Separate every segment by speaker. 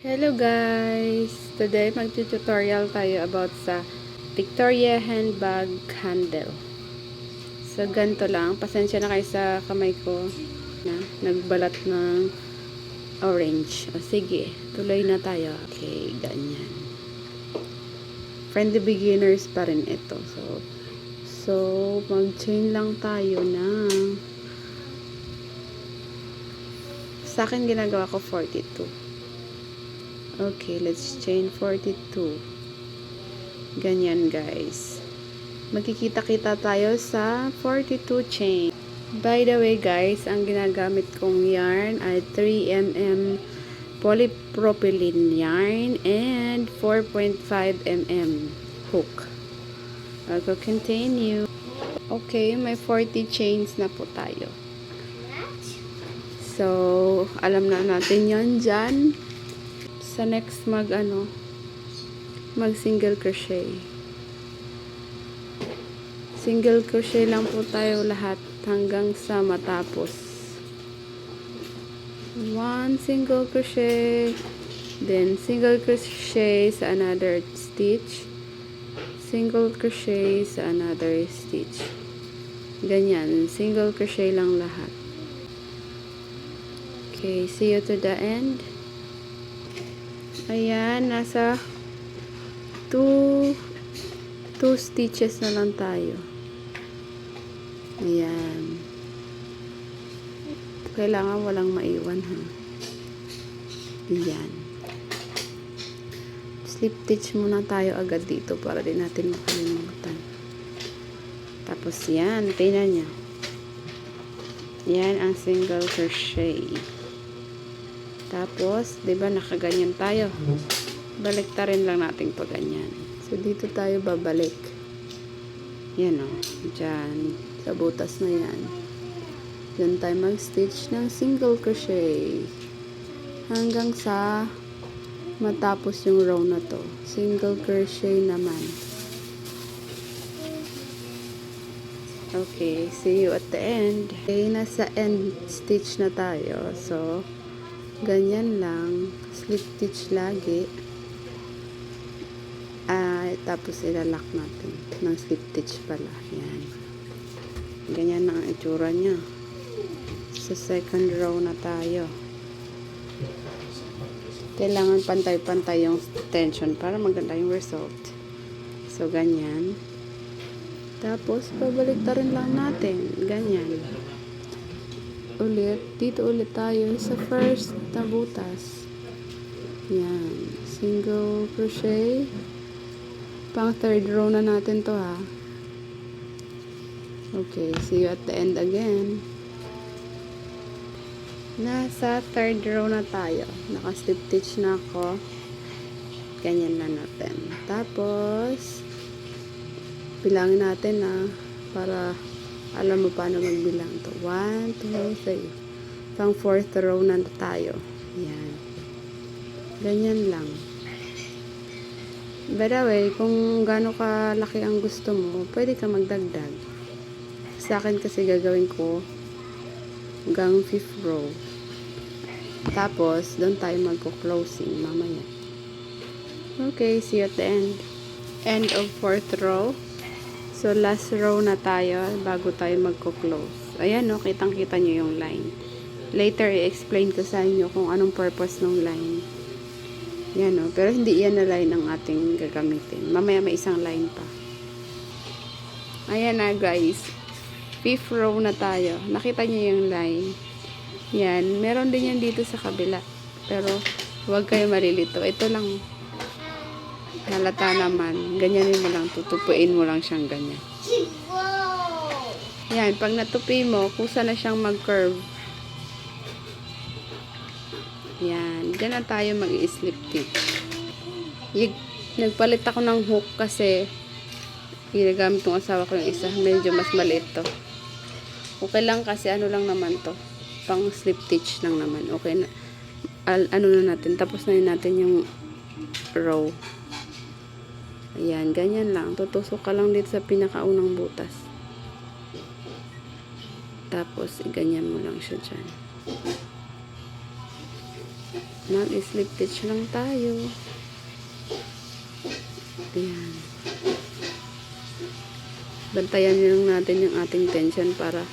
Speaker 1: Hello guys! Today magtututorial tayo about sa Victoria handbag handle. So ganito lang, pasensya na kayo sa kamay ko na nagbalat ng orange. O sige, tuloy na tayo. Okay, ganyan. Friendly beginners pa rin ito. So mag-chain lang tayo ng sa akin ginagawa ko 42. Okay, let's chain 42. Ganyan guys. Magkikita-kita tayo sa 42 chain. By the way guys, ang ginagamit kong yarn ay 3mm polypropylene yarn and 4.5mm hook. I'll continue. Okay, may 40 chains na po tayo. So, alam na natin yon dyan. Sa next mag single crochet. Single crochet lang po tayo lahat hanggang sa matapos. 1 single crochet, then single crochet sa another stitch, single crochet sa another stitch. Ganyan, single crochet lang lahat. Okay, see you to the end. Ayan, nasa 2 stitches na lang tayo. Ayan. Kailangan walang maiwan ha. Ayan. Slip stitch muna tayo agad dito para din natin makalimutan. Tapos yan, tingnan nyo. Yan ang single crochet. Tapos, 'di ba nakaganyan tayo? Baliktarin lang natin pa ganyan. So dito tayo babalik. Yan oh, diyan sa butas na 'yan. Diyan tayo mag-stitch ng single crochet hanggang sa matapos yung row na 'to. Single crochet naman. Okay, see you at the end. Okay, nasa end stitch na tayo. So ganyan lang, slip stitch lagi. Tapos ilalak natin ng slip stitch pala. Yan. Ganyan na ang itsura niya. Sa second row na tayo. Kailangan pantay-pantay yung tension para maganda yung result. So ganyan. Tapos pabaliktarin lang natin. Ganyan. Ulit, dito ulit tayo sa first na butas. Yan, single crochet. Pang third row na natin to ha. Okay, see you at the end again. Nasa third row na tayo. Naka-slip stitch na ako. Ganyan na natin. Tapos bilangin natin na para alam mo paano magbilang to. 1, 2, 3. Pang fourth row na tayo. Yan. Ganyan lang. By the way, kung gaano kalaki ang gusto mo, pwede ka magdagdag. Sa akin kasi gagawin ko hanggang 5th row. Tapos, doon tayo magko-closing mamaya. Okay, see you at the end. End of 4th row. So, last row na tayo bago tayo magko-close. Ayan, no, kitang-kita nyo yung line. Later, i-explain ko sa inyo kung anong purpose ng line. Yan, no. Pero hindi yan na line ang ating gagamitin. Mamaya may isang line pa. Ayan na, guys. 5th row na tayo. Nakita nyo yung line. Yan. Meron din yan dito sa kabila. Pero, huwag kayo malilito. Ito lang. Halata naman. Ganyanin mo lang. Tutupuin mo lang siyang ganyan. Yan. Pag natupi mo, kusa na siyang mag-curve. Yan. Diyan na tayo mag-i-slip stitch. Nagpalit ako ng hook kasi ginagamit ng asawa ko yung isa. Medyo mas maliit to. Okay lang kasi ano lang naman to. Pang slip stitch lang naman. Okay na. Ano na natin. Tapos na yun natin yung row. Ayan, ganyan lang. Tutusok ka lang dito sa pinakaunang butas. Tapos, ganyan mo lang siya dyan. Mag-slip stitch lang tayo. Ayan. Bantayan lang natin yung ating tension para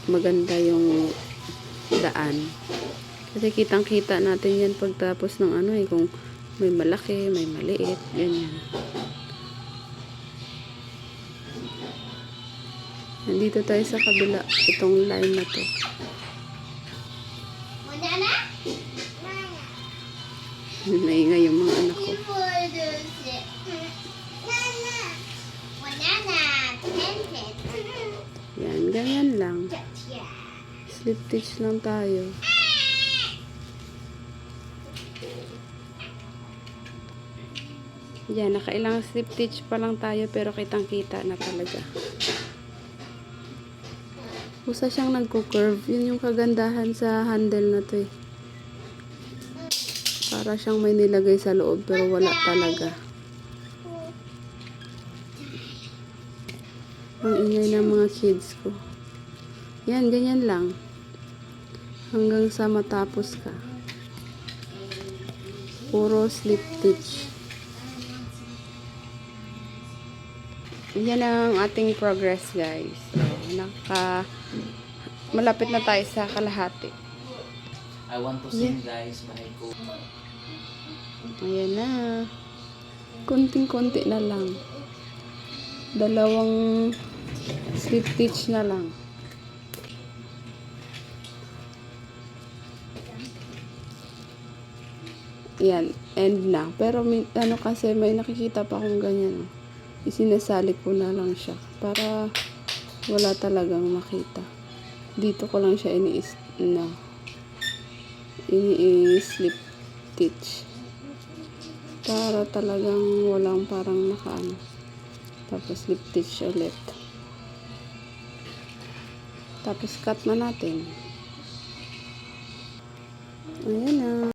Speaker 1: maganda yung daan. Kasi kitang-kita natin yan pagtapos ng ano eh, kung may malaki, may maliit, ganyan. Nandito tayo sa kabila, itong line na to. Naingay yung mga anak ko. Yan, ganyan lang. Slip stitch lang tayo. Yan, nakailang slip stitch pa lang tayo pero kitang-kita na talaga. Usa siyang nagko-curve. Yun yung kagandahan sa handle na to eh. Para siyang may nilagay sa loob pero wala talaga. Ang ingay ng mga kids ko. Yan, ganyan lang. Hanggang sa matapos ka. Puro slip stitch. Yan ang ating progress, guys. So, malapit na tayo sa kalahati.
Speaker 2: I want to sing, guys, bahay ko.
Speaker 1: Ayan na. Konting-konti na lang. 2 slip stitch na lang. Yan, end na. Pero ano kasi may nakikita pa akong ganyan. Isinasalik ko na lang siya para wala talagang makita. Dito ko lang siya ini-slip stitch para talagang walang parang nakaano. Tapos slip stitch ulit. Tapos cut na natin. Ayan na.